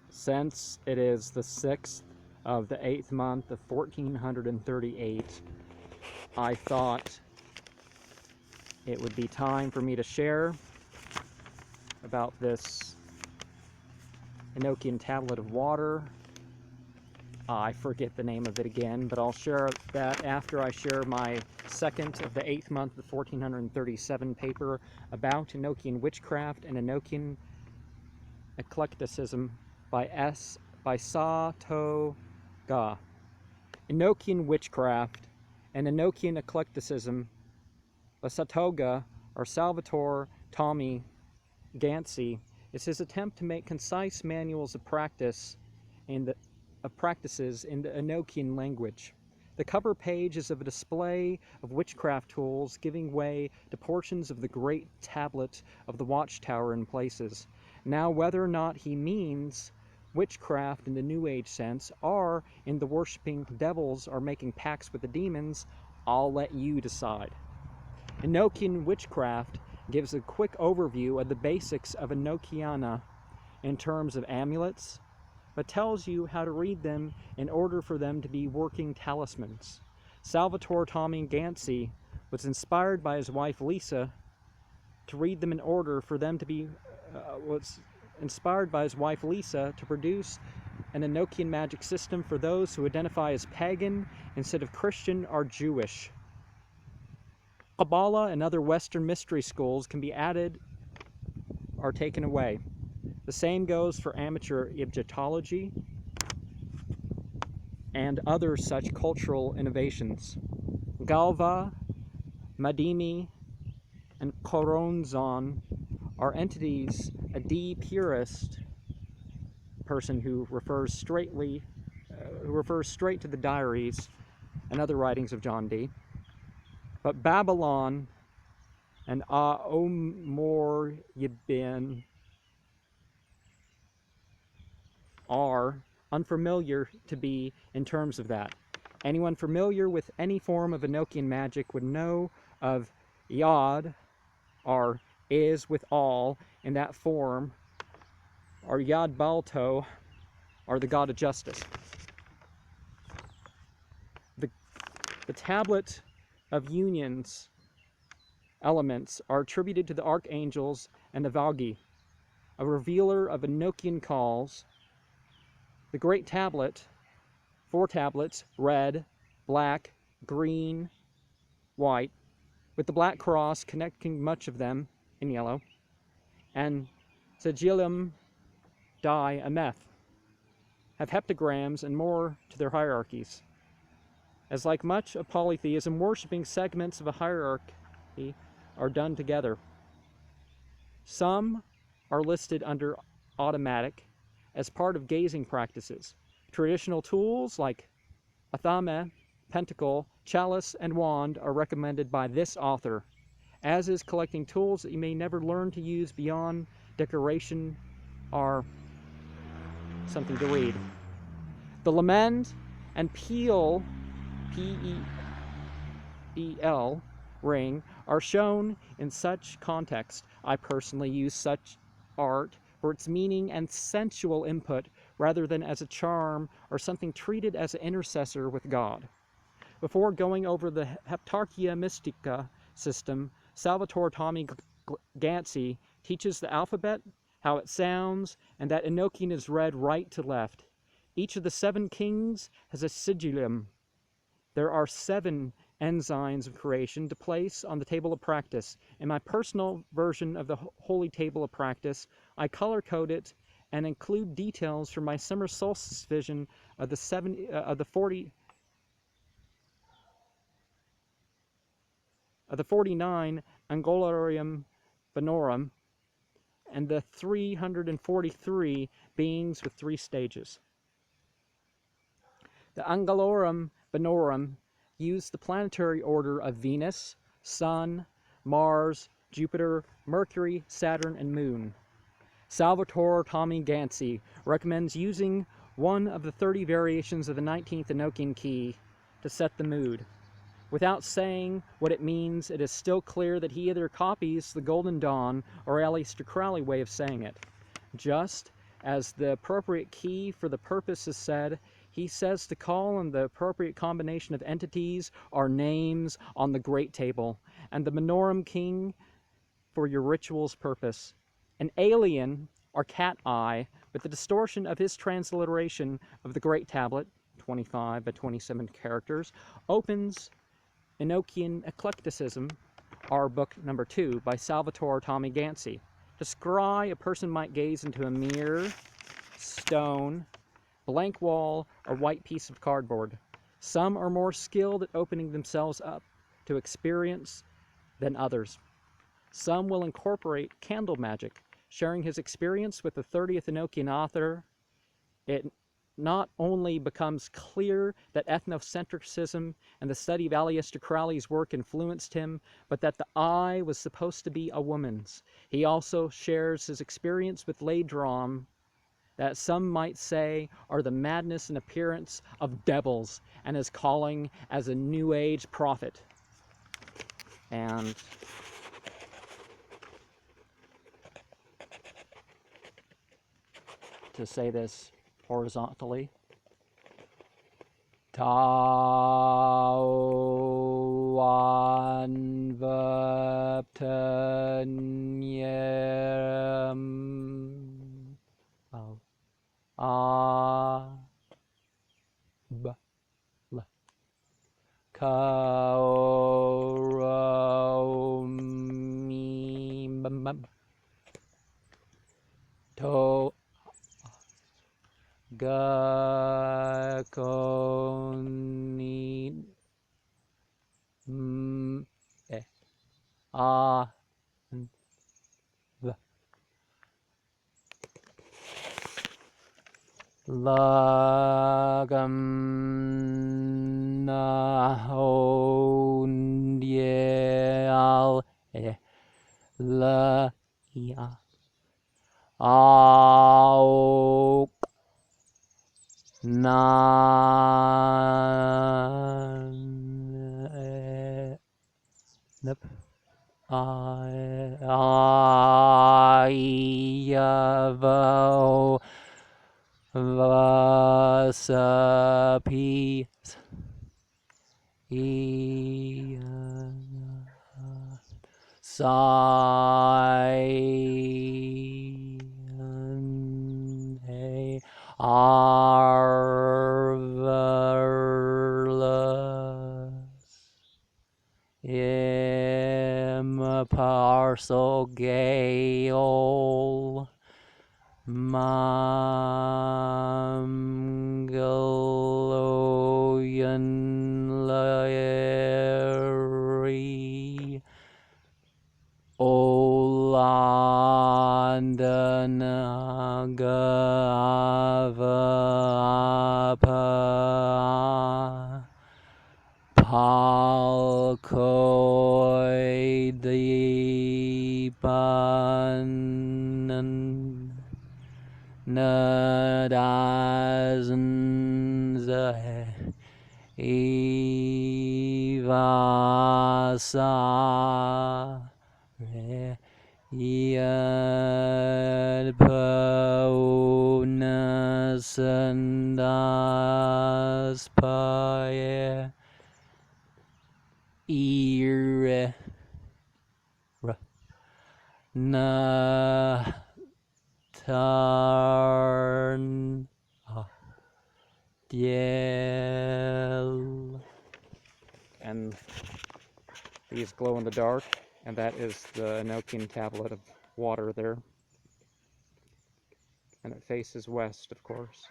Since it is the 6th of the 8th month of 1438, I thought it would be time for me to share about this Enochian tablet of water. I forget the name of it again, but I'll share that after I share my 2nd of the 8th month of 1437 paper about Enochian Witchcraft and Enochian Eclecticism by SaToGa. Enochian Witchcraft and Enochian Eclecticism by SaToGa, or Salvator Tommy Ganci, is his attempt to make concise manuals of practices in the Enochian language. The cover page is of a display of witchcraft tools giving way to portions of the great tablet of the watchtower in places. Now, whether or not he means witchcraft in the New Age sense, or in the worshipping devils or making pacts with the demons, I'll let you decide. Enochian Witchcraft gives a quick overview of the basics of Enochiana in terms of amulets, but tells you how to read them in order for them to be working talismans. Salvator Tommy Ganci was inspired by his wife Lisa to read them in order for them to be to produce an Enochian magic system for those who identify as pagan instead of Christian or Jewish. Kabbalah and other Western mystery schools can be added or taken away. The same goes for amateur Egyptology and other such cultural innovations. Galva, Madimi, and Koronzon are entities. A D purist person who refers straight to the diaries and other writings of John Dee. But Babylon and Aomor Yibin are unfamiliar to be in terms of that. Anyone familiar with any form of Enochian magic would know of Yod, or is with all in that form, or Yad Balto, or the god of justice. The tablet of unions elements are attributed to the archangels and the Vagi, a revealer of Enochian calls. The great tablet, 4 tablets, red, black, green, white, with the black cross connecting much of them in yellow, and sigillum die ameth, have heptagrams and more to their hierarchies. As like much of polytheism, worshipping segments of a hierarchy are done together. Some are listed under automatic as part of gazing practices. Traditional tools like athame, pentacle, chalice, and wand are recommended by this author, as is collecting tools that you may never learn to use beyond decoration or something to read. The lament and peel, P-E-E-L, ring are shown in such context. I personally use such art for its meaning and sensual input rather than as a charm or something treated as an intercessor with God. Before going over the Heptarchia Mystica system, Salvator Tommy Ganci teaches the alphabet, how it sounds, and that Enochian is read right to left. Each of the 7 kings has a sigillum. There are 7 ensigns of creation to place on the table of practice. In my personal version of the Holy Table of Practice, I color-code it and include details from my summer solstice vision of the 49 Angularium Bonorum and the 343 beings with 3 stages. The Angularum Bonorum use the planetary order of Venus, Sun, Mars, Jupiter, Mercury, Saturn, and Moon. Salvator Tommy Ganci recommends using one of the 30 variations of the 19th Enochian key to set the mood. Without saying what it means, it is still clear that he either copies the Golden Dawn or Aleister Crowley way of saying it. Just as the appropriate key for the purpose is said, he says to call on the appropriate combination of entities or names on the great table, and the Minorum King for your ritual's purpose. An alien, or cat eye, with the distortion of his transliteration of the Great Tablet, 25 by 27 characters, opens Enochian Eclecticism, our book number 2, by Salvator Tommy Ganci. To scry, a person might gaze into a mirror, stone, blank wall, or white piece of cardboard. Some are more skilled at opening themselves up to experience than others. Some will incorporate candle magic, sharing his experience with the 30th Enochian author. It not only becomes clear that ethnocentrism and the study of Aleister Crowley's work influenced him, but that the eye was supposed to be a woman's. He also shares his experience with Ladrom, that some might say are the madness and appearance of devils, and his calling as a New Age prophet. And to say this horizontally, Tawan Vaptanyam Kaoromi To Gakoni Lagam Nahondial La Au Nan Ayavo Vasapi Sai Arverlus Parcel Gale Mangaloyan Larry Olandanaga Palkoi Dipan Nadazanza Ivasa Yadponasandas Paye Ira Na Tarn Diel. And these glow in the dark, and that is the Enochian tablet of water there. And it faces west, of course.